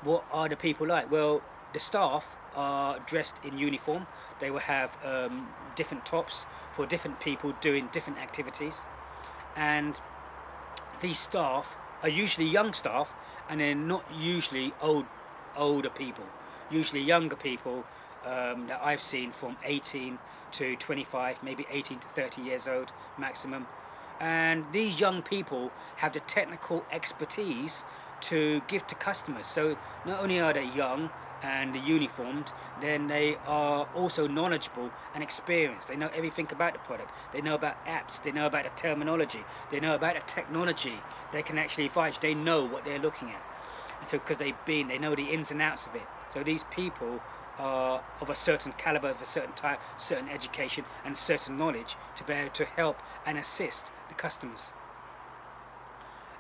what are the people like? Well, the staff are dressed in uniform. They will have different tops for different people doing different activities, and these staff are usually young staff, and they're not usually older people. Usually younger people that I've seen from 18 to 25, maybe 18 to 30 years old maximum. And these young people have the technical expertise to give to customers. So not only are they young and uniformed, then they are also knowledgeable and experienced. They know everything about the product. They know about apps. They know about the terminology. They know about the technology. They can actually advise. They know what they're looking at. And so because they know the ins and outs of it. So these people are of a certain caliber, of a certain type, certain education and certain knowledge to be able to help and assist the customers.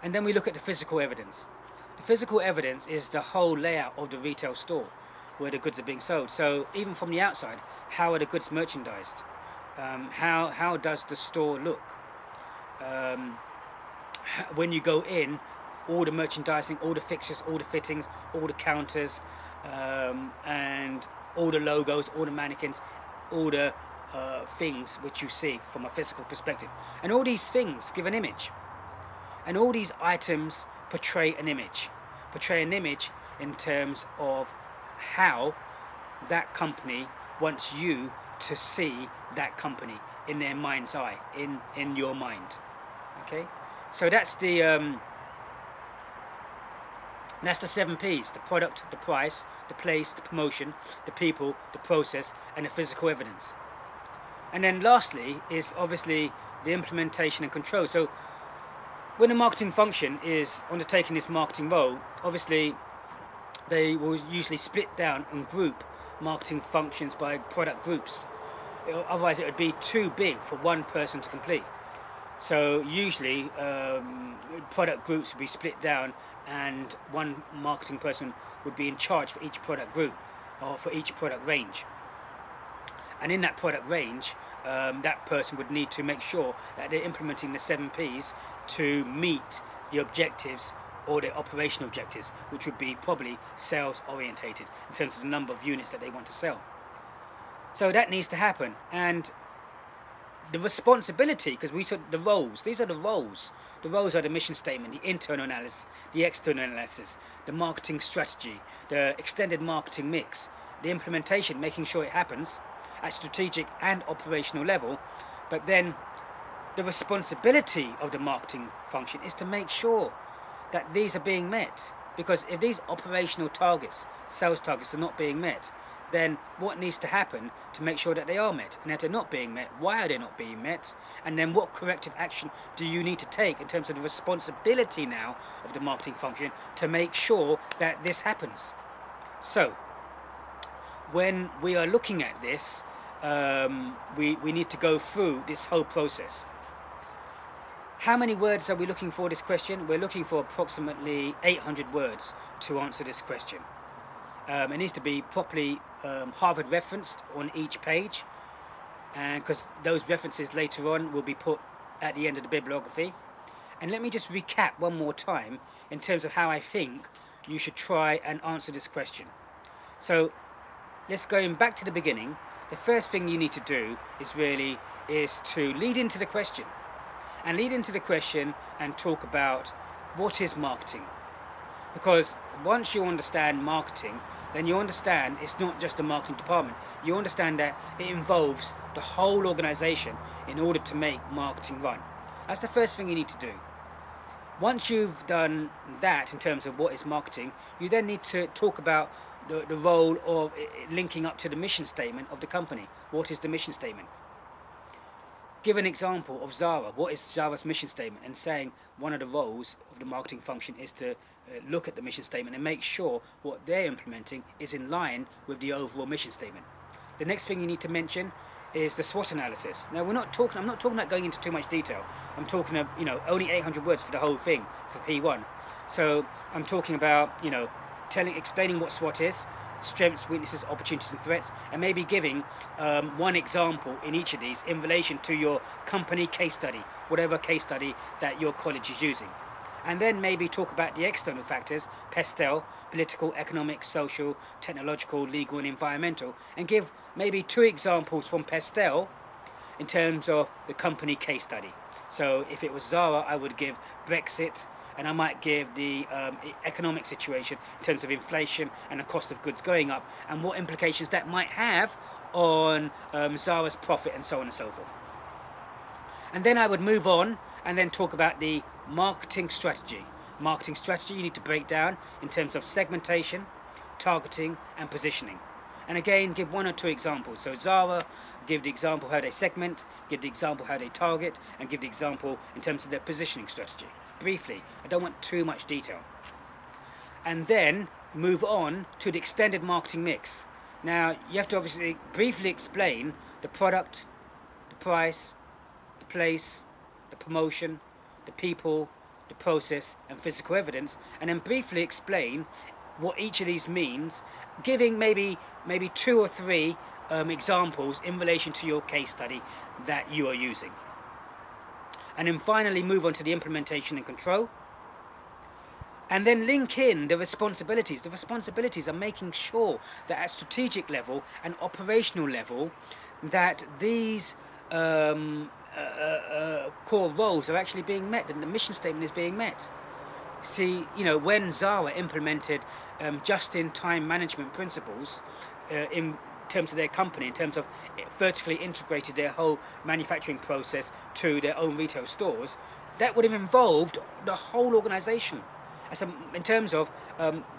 And then we look at the physical evidence. The physical evidence is the whole layout of the retail store where the goods are being sold. So even from the outside, how are the goods merchandised? How does the store look? When you go in, all the merchandising, all the fixtures, all the fittings, all the counters, and all the logos, all the mannequins, all the things which you see from a physical perspective. And all these things give an image. And all these items portray an image in terms of how that company wants you to see that company in their mind's eye, in your mind. Okay, so that's the 7 P's: the product, the price, the place, the promotion, the people, the process, and the physical evidence. And then lastly is obviously the implementation and control. So when a marketing function is undertaking this marketing role, obviously they will usually split down and group marketing functions by product groups. Otherwise it would be too big for one person to complete. So usually product groups would be split down, and one marketing person would be in charge for each product group or for each product range. And in that product range, that person would need to make sure that they're implementing the 7 P's to meet the objectives or their operational objectives, which would be probably sales orientated in terms of the number of units that they want to sell. So that needs to happen. And the responsibility, because we said the roles, these are the roles. The roles are the mission statement, the internal analysis, the external analysis, the marketing strategy, the extended marketing mix, the implementation, making sure it happens at strategic and operational level. But then the responsibility of the marketing function is to make sure that these are being met. Because if these operational targets, sales targets, are not being met, then what needs to happen to make sure that they are met? And if they're not being met, why are they not being met? And then what corrective action do you need to take in terms of the responsibility now of the marketing function to make sure that this happens? So when we are looking at this, we need to go through this whole process. How many words are we looking for this question? We're looking for approximately 800 words to answer this question. It needs to be properly Harvard referenced on each page, and because those references later on will be put at the end of the bibliography. And let me just recap one more time in terms of how I think you should try and answer this question. So let's go back to the beginning. The first thing you need to do is to lead into the question. And lead into the question and talk about what is marketing. Because once you understand marketing, then you understand it's not just the marketing department. You understand that it involves the whole organization in order to make marketing run. That's the first thing you need to do. Once you've done that in terms of what is marketing, you then need to talk about the role of linking up to the mission statement of the company. What is the mission statement? Give an example of Zara. What is Zara's mission statement? And saying one of the roles of the marketing function is to look at the mission statement and make sure what they're implementing is in line with the overall mission statement. The next thing you need to mention is the SWOT analysis. Now I'm not talking about going into too much detail. I'm talking of, only 800 words for the whole thing for P1. So I'm talking about, explaining what SWOT is, strengths, weaknesses, opportunities and threats, and maybe giving one example in each of these in relation to your company case study, whatever case study that your college is using. and then maybe talk about the external factors, PESTEL, political, economic, social, technological, legal and environmental, and give maybe 2 examples from PESTEL in terms of the company case study. So if it was Zara, I would give Brexit, and I might give the economic situation in terms of inflation and the cost of goods going up, and what implications that might have on Zara's profit, and so on and so forth. And then I would move on and then talk about the marketing strategy. Marketing strategy you need to break down in terms of segmentation, targeting and positioning. And again, give 1 or 2 examples. So Zara, give the example how they segment, give the example how they target, and give the example in terms of their positioning strategy. Briefly, I don't want too much detail. And then move on to the extended marketing mix. Now, you have to obviously briefly explain the product, the price, the place, the promotion, the people, the process and physical evidence, and then briefly explain what each of these means, giving maybe 2 or 3 examples in relation to your case study that you are using. And then finally move on to the implementation and control, and then link in the responsibilities. The responsibilities are making sure that at strategic level and operational level that these core roles are actually being met and the mission statement is being met. See, when Zara implemented just-in-time management principles in terms of their company, in terms of vertically integrated their whole manufacturing process to their own retail stores, that would have involved the whole organization in terms of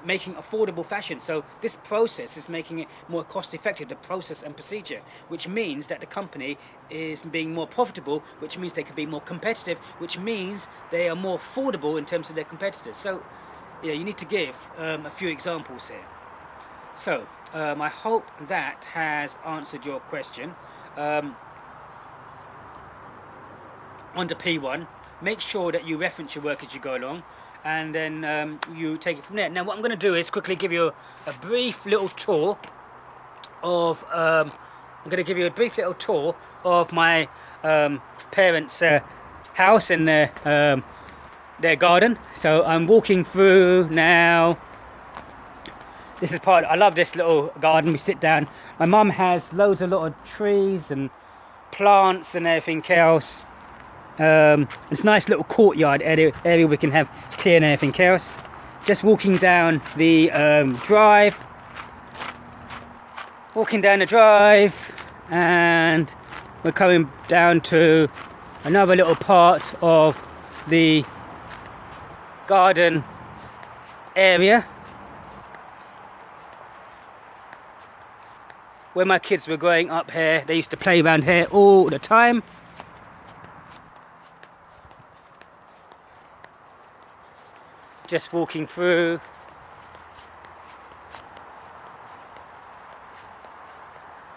making affordable fashion. So this process is making it more cost effective, the process and procedure, which means that the company is being more profitable, which means they can be more competitive, which means they are more affordable in terms of their competitors. So yeah, you need to give a few examples here. So I hope that has answered your question. On to P1, make sure that you reference your work as you go along, and then you take it from there. Now what I'm going to do is quickly give you a brief little tour of my parents' house and their garden. So I'm walking through now. This is I love this little garden. We sit down. My mum has loads of little trees and plants and everything else. It's a nice little courtyard area we can have tea and everything else. Just walking down the drive. And we're coming down to another little part of the garden area where my kids were growing up here. They used to play around here all the time. Just walking through.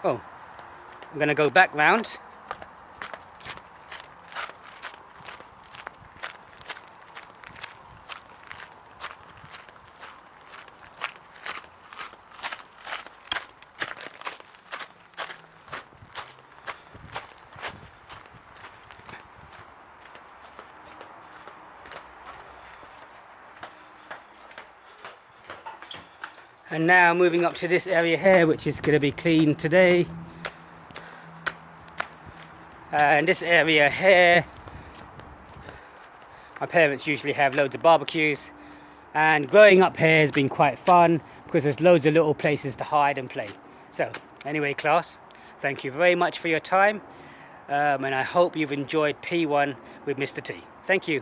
Oh, I'm going to go back round. And now moving up to this area here, which is going to be cleaned today. And this area here, my parents usually have loads of barbecues. And growing up here has been quite fun because there's loads of little places to hide and play. So anyway, class, thank you very much for your time. And I hope you've enjoyed P1 with Mr. T. Thank you.